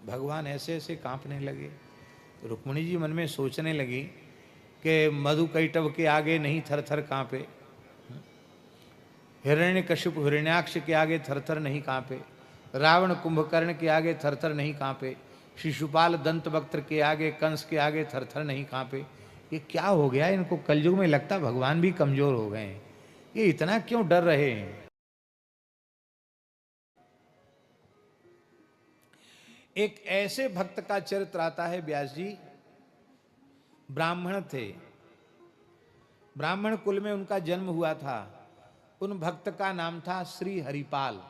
भगवान ऐसे ऐसे कांपने लगे। रुक्मिणी जी मन में सोचने लगी कि मधुकैटभ के आगे नहीं थर थर कांपे, हिरण्यकशिपु हिरण्याक्ष के आगे थर थर नहीं कांपे, रावण कुंभकर्ण के आगे थर थर नहीं कांपे, शिशुपाल दंतवक्त्र के आगे, कंस के आगे थर थर नहीं कांपे। ये क्या हो गया इनको? कलयुग में लगता भगवान भी कमजोर हो गए हैं, ये इतना क्यों डर रहे हैं? एक ऐसे भक्त का चरित्र आता है, व्यास जी ब्राह्मण थे, ब्राह्मण कुल में उनका जन्म हुआ था। उन भक्त का नाम था श्री हरिपाल।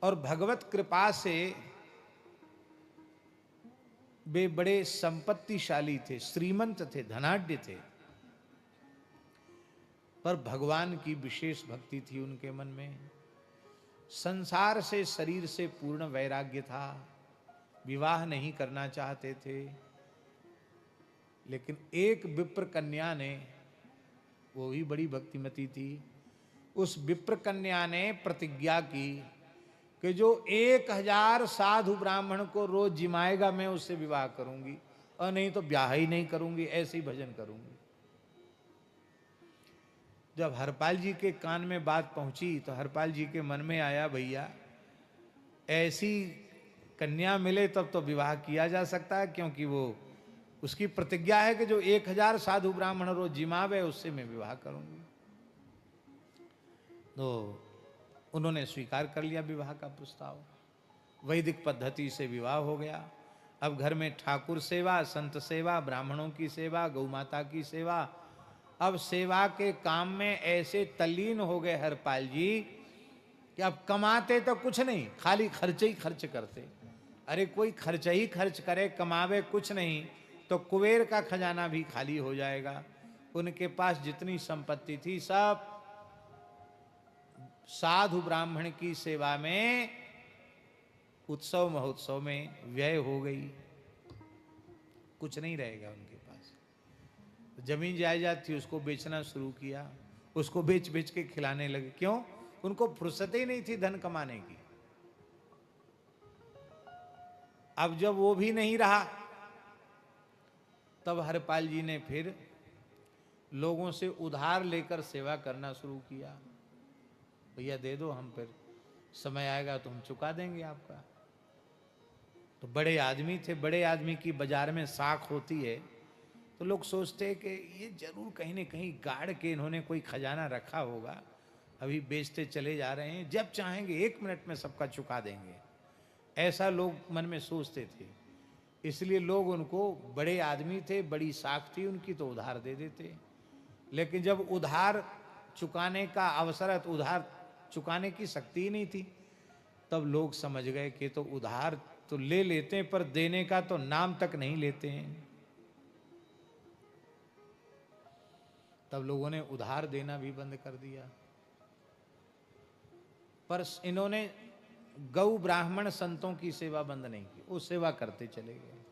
और भगवत कृपा से वे बड़े संपत्तिशाली थे, श्रीमंत थे, धनाढ्य थे। पर भगवान की विशेष भक्ति थी उनके मन में। संसार से, शरीर से पूर्ण वैराग्य था। विवाह नहीं करना चाहते थे। लेकिन एक विप्र कन्या ने, वो भी बड़ी भक्तिमती थी, उस विप्र कन्या ने प्रतिज्ञा की कि जो 1000 साधु ब्राह्मण को रोज जिमाएगा मैं उससे विवाह करूंगी, और नहीं तो ब्याह ही नहीं करूंगी, ऐसे ही भजन करूंगी। जब हरपाल जी के कान में बात पहुंची तो हरपाल जी के मन में आया, भैया ऐसी कन्या मिले तब तो विवाह किया जा सकता है, क्योंकि वो उसकी प्रतिज्ञा है कि जो 1000 साधु ब्राह्मण रोज जिमावे उससे मैं विवाह करूंगी। तो उन्होंने स्वीकार कर लिया विवाह का प्रस्ताव। वैदिक पद्धति से विवाह हो गया। अब घर में ठाकुर सेवा, संत सेवा, ब्राह्मणों की सेवा, गौ माता की सेवा। अब सेवा के काम में ऐसे तल्लीन हो गए हरपाल जी कि अब कमाते तो कुछ नहीं, खाली खर्च ही खर्च करते। अरे कोई खर्च ही खर्च करे, कमावे कुछ नहीं तो कुबेर का खजाना भी खाली हो जाएगा। उनके पास जितनी संपत्ति थी सब साधु ब्राह्मण की सेवा में, उत्सव महोत्सव में व्यय हो गई। कुछ नहीं रहेगा उनके पास। जमीन जायदाद थी उसको बेचना शुरू किया, उसको बेच बेच के खिलाने लगे। क्यों? उनको फुर्सत ही नहीं थी धन कमाने की। अब जब वो भी नहीं रहा, तब हरपाल जी ने फिर लोगों से उधार लेकर सेवा करना शुरू किया। भैया दे दो, हम फिर समय आएगा तो हम चुका देंगे आपका। तो बड़े आदमी थे, बड़े आदमी की बाजार में साख होती है, तो लोग सोचते हैं कि ये जरूर कहीं न कहीं गाड़ के इन्होंने कोई खजाना रखा होगा, अभी बेचते चले जा रहे हैं, जब चाहेंगे 1 मिनट में सबका चुका देंगे। ऐसा लोग मन में सोचते थे। इसलिए लोग उनको, बड़े आदमी थे, बड़ी साख थी उनकी, तो उधार दे देते। लेकिन जब उधार चुकाने का अवसर है तो उधार चुकाने की शक्ति ही नहीं थी। तब लोग समझ गए कि तो उधार तो ले लेते हैं पर देने का तो नाम तक नहीं लेते हैं। तब लोगों ने उधार देना भी बंद कर दिया। पर इन्होंने गौ ब्राह्मण संतों की सेवा बंद नहीं की, वो सेवा करते चले गए।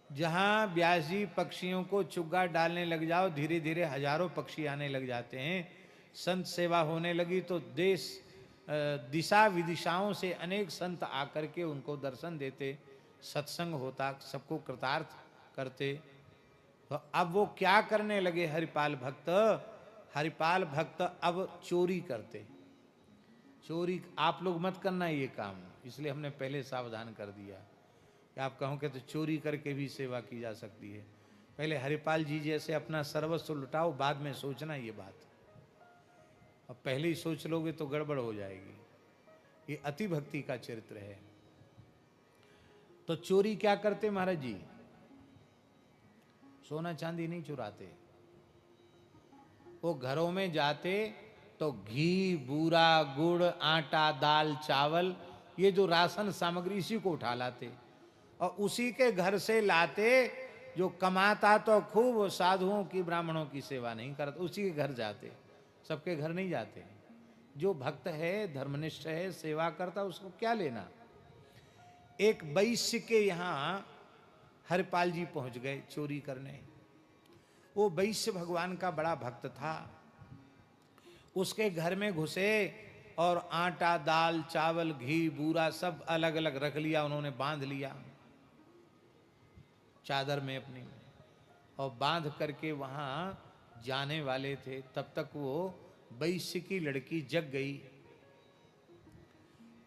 जहां व्यास जी पक्षियों को चुग्गा डालने लग जाओ, धीरे धीरे हजारों पक्षी आने लग जाते हैं। संत सेवा होने लगी तो देश दिशा विदिशाओं से अनेक संत आकर के उनको दर्शन देते, सत्संग होता, सबको कृतार्थ करते। तो अब वो क्या करने लगे हरिपाल भक्त? हरिपाल भक्त अब चोरी करते। चोरी आप लोग मत करना ये काम, इसलिए हमने पहले सावधान कर दिया कि आप कहोगे तो चोरी करके भी सेवा की जा सकती है। पहले हरिपाल जी जैसे अपना सर्वस्व लुटाओ, बाद में सोचना ये बात। अब पहले ही सोच लोगे तो गड़बड़ हो जाएगी। ये अति भक्ति का चरित्र है। तो चोरी क्या करते महाराज जी? सोना चांदी नहीं चुराते। वो घरों में जाते तो घी, बूरा, गुड़, आटा, दाल, चावल, ये जो राशन सामग्री, इसी को उठा लाते और उसी के घर से लाते। जो कमाता तो खूब, साधुओं की, ब्राह्मणों की सेवा नहीं करता, उसी के घर जाते, सबके घर नहीं जाते। जो भक्त है, धर्मनिष्ठ है, सेवा करता, उसको क्या लेना। एक वैश्य के यहां हरपाल जी पहुंच गए चोरी करने। वो वैश्य भगवान का बड़ा भक्त था। उसके घर में घुसे और आटा, दाल, चावल, घी, बूरा सब अलग अलग रख लिया, उन्होंने बांध लिया चादर में अपनी में, और बांध करके वहां जाने वाले थे। तब तक वो वैश्य की लड़की जग गई।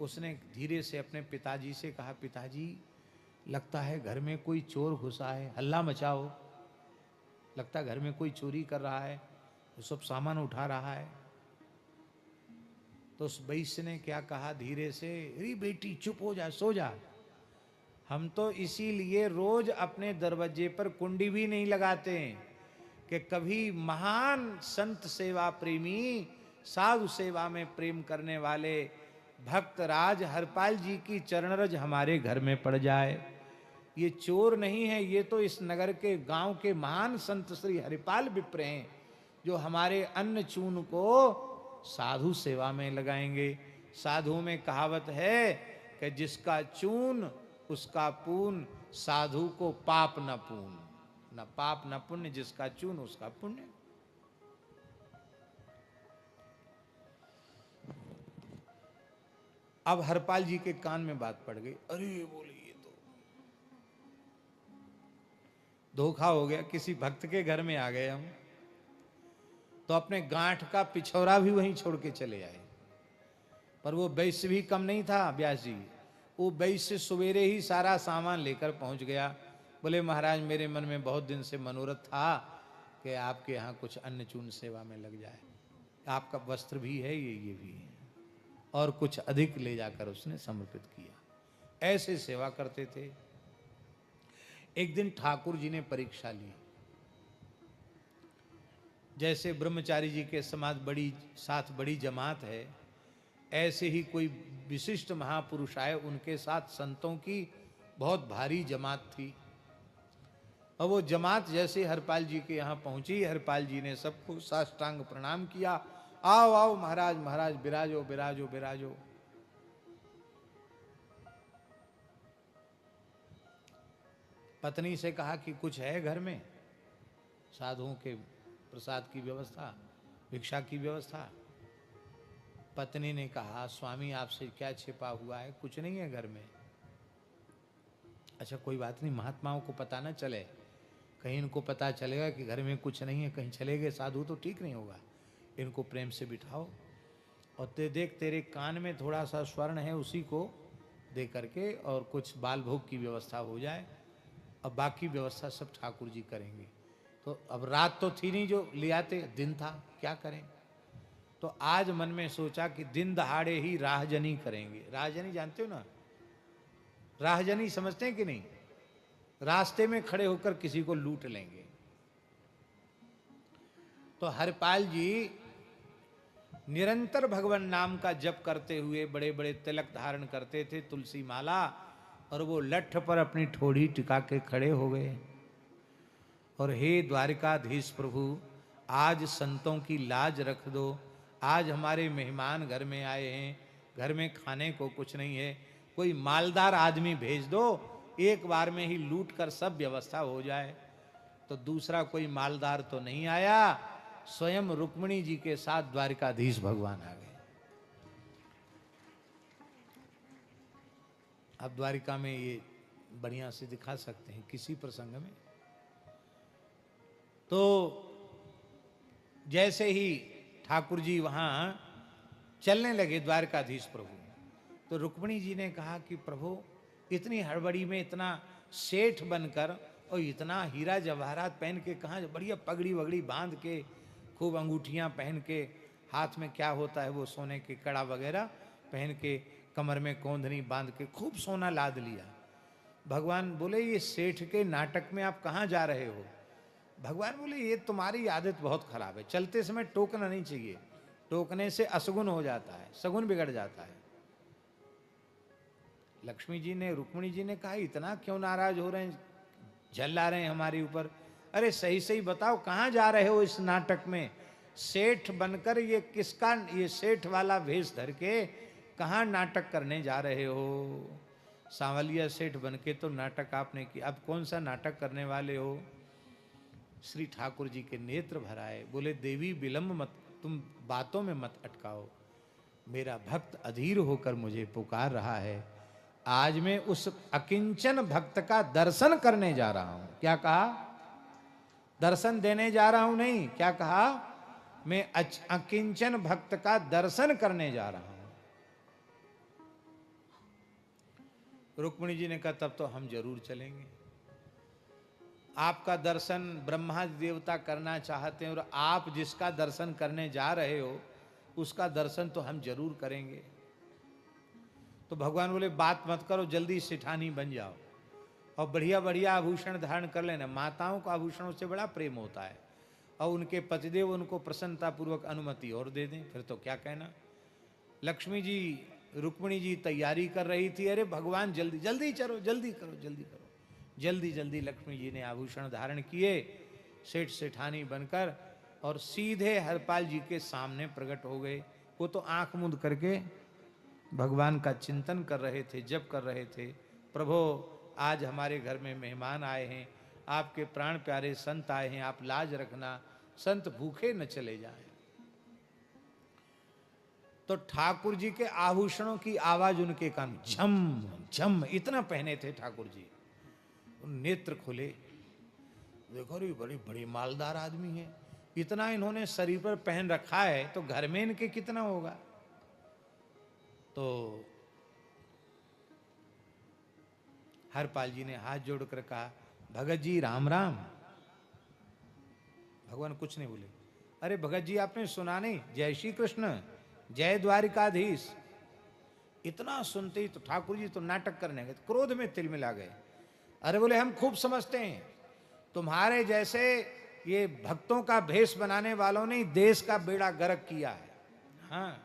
उसने धीरे से अपने पिताजी से कहा, पिताजी लगता है घर में कोई चोर घुसा है, हल्ला मचाओ, लगता है घर में कोई चोरी कर रहा है, वो सब सामान उठा रहा है। तो उस वैश्य ने क्या कहा धीरे से, अरे बेटी चुप हो जा, सो जा, हम तो इसीलिए रोज अपने दरवाजे पर कुंडी भी नहीं लगाते कि कभी महान संत सेवा प्रेमी, साधु सेवा में प्रेम करने वाले भक्त राज हरपाल जी की चरणरज हमारे घर में पड़ जाए। ये चोर नहीं है, ये तो इस नगर के गांव के महान संत श्री हरिपाल विप्र हैं, जो हमारे अन्न चून को साधु सेवा में लगाएंगे। साधु में कहावत है कि जिसका चून उसका पून, साधु को पाप न पून, न पाप न पुण्य, जिसका चून उसका पुण्य। अब हरपाल जी के कान में बात पड़ गई, अरे बोले ये तो धोखा हो गया, किसी भक्त के घर में आ गए हम। तो अपने गांठ का पिछौरा भी वहीं छोड़ के चले आए। पर वो वैश्य भी कम नहीं था व्यास जी, वो वैश्य सवेरे ही सारा सामान लेकर पहुंच गया। बोले महाराज मेरे मन में बहुत दिन से मनोरथ था कि आपके यहाँ कुछ अन्न चून सेवा में लग जाए, आपका वस्त्र भी है, ये भी है, और कुछ अधिक ले जाकर उसने समर्पित किया। ऐसे सेवा करते थे। एक दिन ठाकुर जी ने परीक्षा ली। जैसे ब्रह्मचारी जी के समाज साथ बड़ी जमात है, ऐसे ही कोई विशिष्ट महापुरुष आए, उनके साथ संतों की बहुत भारी जमात थी। और वो जमात जैसे हरपाल जी के यहाँ पहुंची, हरपाल जी ने सबको साष्टांग प्रणाम किया, आओ आओ महाराज महाराज, विराजो विराजो विराजो। पत्नी से कहा कि कुछ है घर में, साधुओं के प्रसाद की व्यवस्था, भिक्षा की व्यवस्था। पत्नी ने कहा, स्वामी आपसे क्या छिपा हुआ है, कुछ नहीं है घर में। अच्छा कोई बात नहीं, महात्माओं को पता न चले, कहीं इनको पता चलेगा कि घर में कुछ नहीं है, कहीं चले गए साधु तो ठीक नहीं होगा। इनको प्रेम से बिठाओ और देख तेरे कान में थोड़ा सा स्वर्ण है, उसी को दे करके और कुछ बाल भोग की व्यवस्था हो जाए, अब बाकी व्यवस्था सब ठाकुर जी करेंगे। तो अब रात तो थी नहीं जो ले आते, दिन था, क्या करें। तो आज मन में सोचा कि दिन दहाड़े ही राहजनी करेंगे। राहजनी जानते हो ना, राहजनी समझते हैं कि नहीं, रास्ते में खड़े होकर किसी को लूट लेंगे। तो हरपाल जी निरंतर भगवान नाम का जप करते हुए बड़े बड़े तिलक धारण करते थे, तुलसी माला, और वो लठ पर अपनी ठोड़ी टिका के खड़े हो गए। और हे द्वारिकाधीश प्रभु, आज संतों की लाज रख दो, आज हमारे मेहमान घर में आए हैं, घर में खाने को कुछ नहीं है, कोई मालदार आदमी भेज दो, एक बार में ही लूट कर सब व्यवस्था हो जाए। तो दूसरा कोई मालदार तो नहीं आया, स्वयं रुक्मिणी जी के साथ द्वारिकाधीश भगवान आ गए। अब द्वारिका में ये बढ़िया से दिखा सकते हैं किसी प्रसंग में। तो जैसे ही ठाकुर जी वहां चलने लगे द्वारकाधीश प्रभु, तो रुक्मिणी जी ने कहा कि प्रभु इतनी हड़बड़ी में इतना सेठ बनकर और इतना हीरा जवाहरात पहन के कहाँ, बढ़िया पगड़ी वगड़ी बांध के, खूब अंगूठियां पहन के, हाथ में क्या होता है वो सोने के कड़ा वगैरह पहन के, कमर में कोंधनी बांध के खूब सोना लाद लिया। भगवान बोले ये सेठ के नाटक में आप कहाँ जा रहे हो। भगवान बोले ये तुम्हारी आदत बहुत खराब है, चलते समय टोकना नहीं चाहिए, टोकने से असगुन हो जाता है, सगुन बिगड़ जाता है। लक्ष्मी जी ने, रुक्मिणी जी ने कहा इतना क्यों नाराज हो रहे हैं, झल्ला रहे हैं हमारे ऊपर, अरे सही सही बताओ कहाँ जा रहे हो इस नाटक में, सेठ बनकर ये किसका, ये सेठ वाला भेष धर के कहाँ नाटक करने जा रहे हो। सांवलिया सेठ बनके तो नाटक आपने किया, अब कौन सा नाटक करने वाले हो। श्री ठाकुर जी के नेत्र भराए, बोले देवी विलंब मत तुम बातों में मत अटकाओ। मेरा भक्त अधीर होकर मुझे पुकार रहा है, आज मैं उस अकिंचन भक्त का दर्शन करने जा रहा हूं। क्या कहा? दर्शन देने जा रहा हूं नहीं, क्या कहा? मैं अकिंचन भक्त का दर्शन करने जा रहा हूं। रुक्मिणी जी ने कहा तब तो हम जरूर चलेंगे। आपका दर्शन ब्रह्मा देवता करना चाहते हैं और आप जिसका दर्शन करने जा रहे हो उसका दर्शन तो हम जरूर करेंगे। तो भगवान बोले बात मत करो, जल्दी सेठानी बन जाओ और बढ़िया बढ़िया आभूषण धारण कर लेना। माताओं को आभूषणों से बड़ा प्रेम होता है और उनके पतिदेव उनको प्रसन्नता पूर्वक अनुमति और दे दें, फिर तो क्या कहना। लक्ष्मी जी, रुक्मिणी जी तैयारी कर रही थी, अरे भगवान जल्दी जल्दी चलो, जल्दी करो, जल्दी करो। जल्दी जल्दी लक्ष्मी जी ने आभूषण धारण किए, सेठ सेठानी बनकर, और सीधे हरपाल जी के सामने प्रकट हो गए। वो तो आंख मूंद करके भगवान का चिंतन कर रहे थे, जप कर रहे थे। प्रभो, आज हमारे घर में मेहमान आए हैं, आपके प्राण प्यारे संत आए हैं, आप लाज रखना, संत भूखे न चले जाएं। तो ठाकुर जी के आभूषणों की आवाज उनके कान झम झम, इतना पहने थे ठाकुर जी। नेत्र खुले, देखो रे बड़ी बड़ी मालदार आदमी है, इतना इन्होंने शरीर पर पहन रखा है तो घर में इनके कितना होगा। तो हरपाल जी ने हाथ जोड़कर कहा, भगत जी राम राम। भगवान कुछ नहीं बोले। अरे भगत जी आपने सुना नहीं, जय श्री कृष्ण, जय द्वारिकाधीश। इतना सुनते ही तो ठाकुर जी तो नाटक करने गए, क्रोध में तिलमिला गए। अरे बोले हम खूब समझते हैं, तुम्हारे जैसे ये भक्तों का भेष बनाने वालों ने देश का बेड़ा गर्क किया है। हाँ,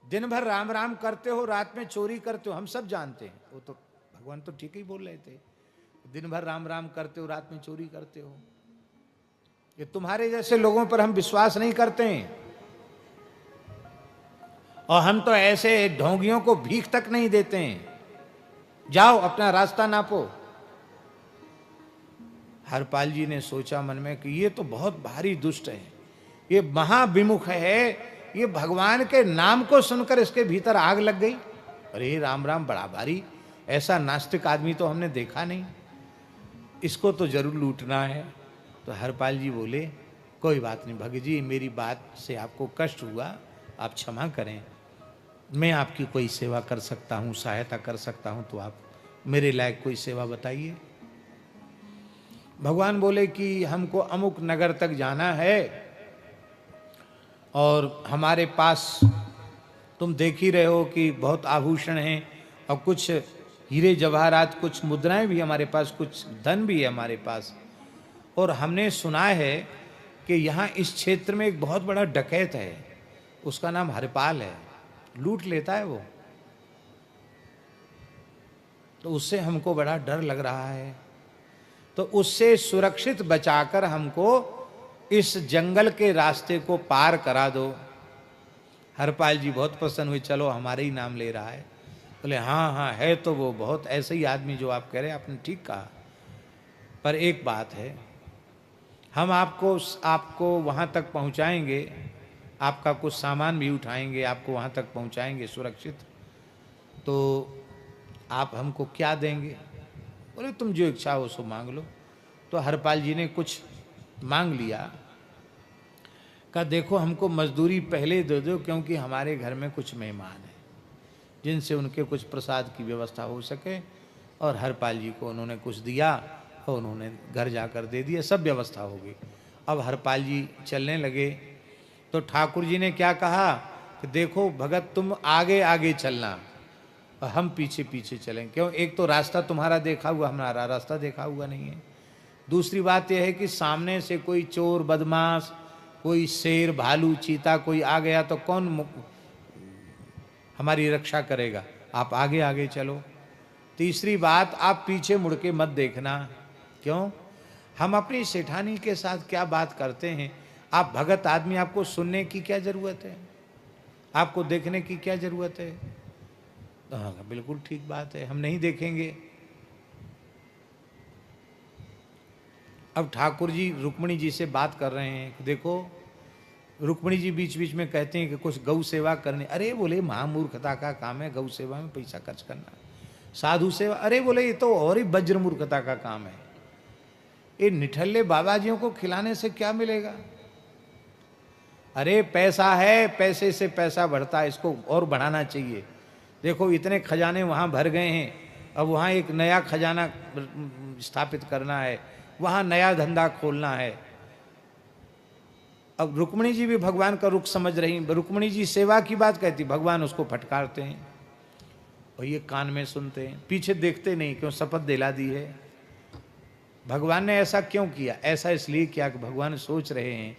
दिन भर राम राम करते हो, रात में चोरी करते हो, हम सब जानते हैं। वो तो भगवान तो ठीक ही बोल रहे थे, दिन भर राम राम करते हो, रात में चोरी करते हो। ये तुम्हारे जैसे लोगों पर हम विश्वास नहीं करते हैं, और हम तो ऐसे ढोंगियों को भीख तक नहीं देते हैं। जाओ अपना रास्ता नापो। हरपाल जी ने सोचा मन में कि ये तो बहुत भारी दुष्ट है, ये महाविमुख है, ये भगवान के नाम को सुनकर इसके भीतर आग लग गई। अरे राम राम बड़ा भारी, ऐसा नास्तिक आदमी तो हमने देखा नहीं, इसको तो जरूर लूटना है। तो हरपाल जी बोले, कोई बात नहीं भगत जी, मेरी बात से आपको कष्ट हुआ, आप क्षमा करें, मैं आपकी कोई सेवा कर सकता हूँ, सहायता कर सकता हूँ, तो आप मेरे लायक कोई सेवा बताइए। भगवान बोले कि हमको अमुक नगर तक जाना है और हमारे पास तुम देख ही रहे हो कि बहुत आभूषण हैं और कुछ हीरे जवाहरात, कुछ मुद्राएं भी हमारे पास, कुछ धन भी है हमारे पास, और हमने सुना है कि यहाँ इस क्षेत्र में एक बहुत बड़ा डकैत है, उसका नाम हरपाल है, लूट लेता है वो, तो उससे हमको बड़ा डर लग रहा है, तो उससे सुरक्षित बचाकर हमको इस जंगल के रास्ते को पार करा दो। हरपाल जी बहुत प्रसन्न हुए, चलो हमारे ही नाम ले रहा है। बोले हाँ हाँ है तो वो बहुत ऐसे ही आदमी जो आप कह रहे हैं, आपने ठीक कहा, पर एक बात है, हम आपको वहाँ तक पहुँचाएंगे, आपका कुछ सामान भी उठाएंगे, आपको वहाँ तक पहुँचाएंगे सुरक्षित, तो आप हमको क्या देंगे? बोले तुम जो इच्छा हो सो मांग लो। तो हरपाल जी ने कुछ मांग लिया, कहा देखो हमको मजदूरी पहले दे दो, क्योंकि हमारे घर में कुछ मेहमान हैं जिनसे उनके कुछ प्रसाद की व्यवस्था हो सके। और हरपाल जी को उन्होंने कुछ दिया और उन्होंने घर जाकर दे दिया, सब व्यवस्था हो गई। अब हरपाल जी चलने लगे तो ठाकुर जी ने क्या कहा कि देखो भगत तुम आगे आगे चलना और हम पीछे पीछे चलें, क्यों? एक तो रास्ता तुम्हारा देखा हुआ, हमारा रास्ता देखा हुआ नहीं है। दूसरी बात यह है कि सामने से कोई चोर बदमाश, कोई शेर भालू चीता कोई आ गया तो कौन हमारी रक्षा करेगा? आप आगे आगे चलो। तीसरी बात, आप पीछे मुड़ के मत देखना। क्यों? हम अपनी सेठानी के साथ क्या बात करते हैं, आप भगत आदमी, आपको सुनने की क्या जरूरत है, आपको देखने की क्या जरूरत है? हाँ बिल्कुल ठीक बात है, हम नहीं देखेंगे। अब ठाकुर जी रुक्मिणी जी से बात कर रहे हैं, देखो रुक्मिणी जी बीच बीच में कहते हैं कि कुछ गौ सेवा करनी। अरे बोले महामूर्खता का काम है गौ सेवा में पैसा खर्च करना। साधु सेवा, अरे बोले ये तो और ही वज्र मूर्खता का काम है। ये निठल्ले बाबाजियों को खिलाने से क्या मिलेगा? अरे पैसा है, पैसे से पैसा बढ़ता है, इसको और बढ़ाना चाहिए। देखो इतने खजाने वहां भर गए हैं, अब वहां एक नया खजाना स्थापित करना है, वहां नया धंधा खोलना है। अब रुक्मिणी जी भी भगवान का रुख समझ रही, रुक्मिणी जी सेवा की बात कहती, भगवान उसको फटकारते हैं और ये कान में सुनते हैं, पीछे देखते नहीं, क्यों शपथ दिला दी है। भगवान ने ऐसा क्यों किया? ऐसा इसलिए किया कि भगवान सोच रहे हैं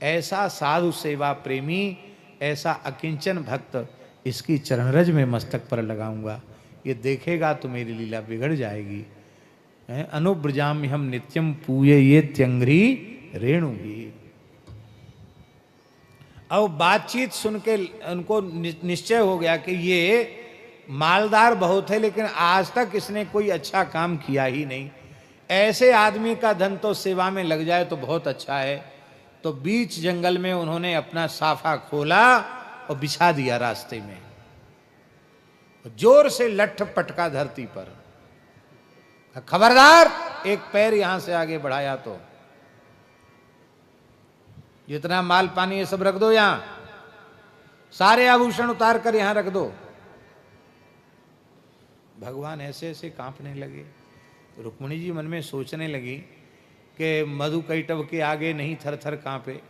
ऐसा साधु सेवा प्रेमी, ऐसा अकिंचन भक्त, इसकी चरणरज में मस्तक पर लगाऊंगा, ये देखेगा तो मेरी लीला बिगड़ जाएगी। अनुब्रजाम हम नित्यम पूये ये त्यंग्री रेणुगी। अब बातचीत सुन के उनको निश्चय हो गया कि ये मालदार बहुत है, लेकिन आज तक इसने कोई अच्छा काम किया ही नहीं। ऐसे आदमी का धन तो सेवा में लग जाए तो बहुत अच्छा है। तो बीच जंगल में उन्होंने अपना साफा खोला और बिछा दिया रास्ते में, जोर से लठ पटका धरती पर। खबरदार, एक पैर यहां से आगे बढ़ाया तो जितना माल पानी ये सब रख दो, यहां सारे आभूषण उतार कर यहां रख दो। भगवान ऐसे ऐसे कांपने लगे। रुक्मिणी जी मन में सोचने लगी कि मधुकैटभ के आगे नहीं थर थर कांपे,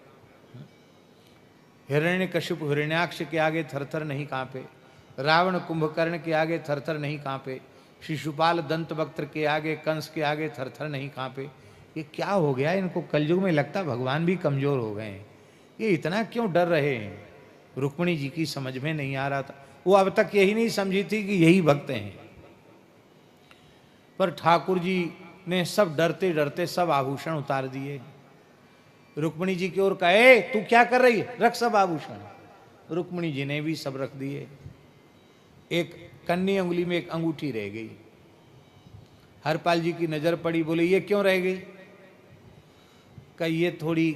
हिरण्यकशिप हिरण्याक्ष के आगे थर थर नहीं कांपे, रावण कुंभकर्ण के आगे थर थर नहीं कांपे, शिशुपाल दंतवक्त्र के आगे, कंस के आगे थर थर नहीं कांपे। ये क्या हो गया इनको? कलयुग में लगता भगवान भी कमजोर हो गए हैं, ये इतना क्यों डर रहे हैं? रुक्मिणी जी की समझ में नहीं आ रहा था। वो अब तक यही नहीं समझी थी कि यही भक्त हैं। पर ठाकुर जी ने सब डरते डरते सब आभूषण उतार दिए। रुक्मिणी जी की ओर कहे, तू क्या कर रही है? रख सब आभूषण। रुक्मिणी जी ने भी सब रख दिए। एक कन्नी अंगुली में एक अंगूठी रह गई। हरपाल जी की नजर पड़ी, बोले ये क्यों रह गई? का ये थोड़ी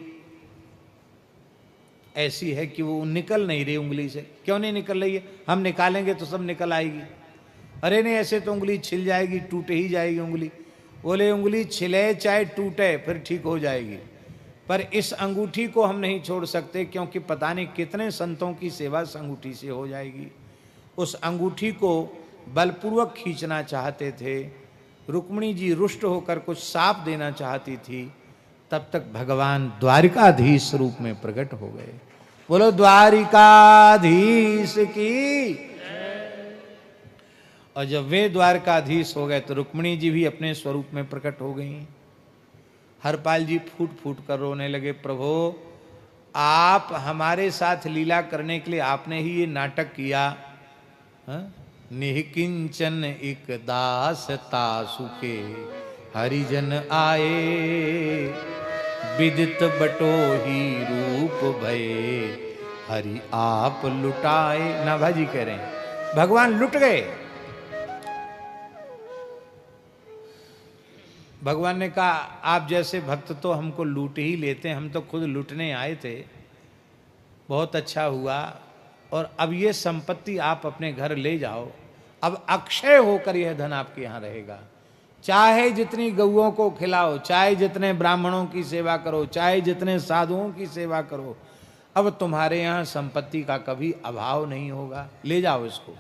ऐसी है कि वो निकल नहीं रही उंगली से। क्यों नहीं निकल रही है? हम निकालेंगे तो सब निकल आएगी। अरे नहीं, ऐसे तो उंगली छिल जाएगी, टूटे ही जाएगी उंगली। बोले उंगली छिले चाहे टूटे फिर ठीक हो जाएगी, पर इस अंगूठी को हम नहीं छोड़ सकते, क्योंकि पता नहीं कितने संतों की सेवा इस अंगूठी से हो जाएगी। उस अंगूठी को बलपूर्वक खींचना चाहते थे। रुक्मिणी जी रुष्ट होकर कुछ साप देना चाहती थी, तब तक भगवान द्वारिकाधीश रूप में प्रकट हो गए। बोलो द्वारिकाधीश की। और जब वे द्वारकाधीश हो गए तो रुक्मिणी जी भी अपने स्वरूप में प्रकट हो गई। हरपाल जी फूट फूट कर रोने लगे, प्रभु आप हमारे साथ लीला करने के लिए आपने ही ये नाटक किया। निहिकिंचन एक दास तासुके हरिजन आए, विदित बटो ही रूप भये, हरि आप लुटाए। नाभाजी कह रहे हैं भगवान लुट गए। भगवान ने कहा आप जैसे भक्त तो हमको लूट ही लेते हैं, हम तो खुद लूटने आए थे। बहुत अच्छा हुआ, और अब ये संपत्ति आप अपने घर ले जाओ। अब अक्षय होकर यह धन आपके यहाँ रहेगा। चाहे जितनी गौओं को खिलाओ, चाहे जितने ब्राह्मणों की सेवा करो, चाहे जितने साधुओं की सेवा करो, अब तुम्हारे यहाँ संपत्ति का कभी अभाव नहीं होगा। ले जाओ इसको।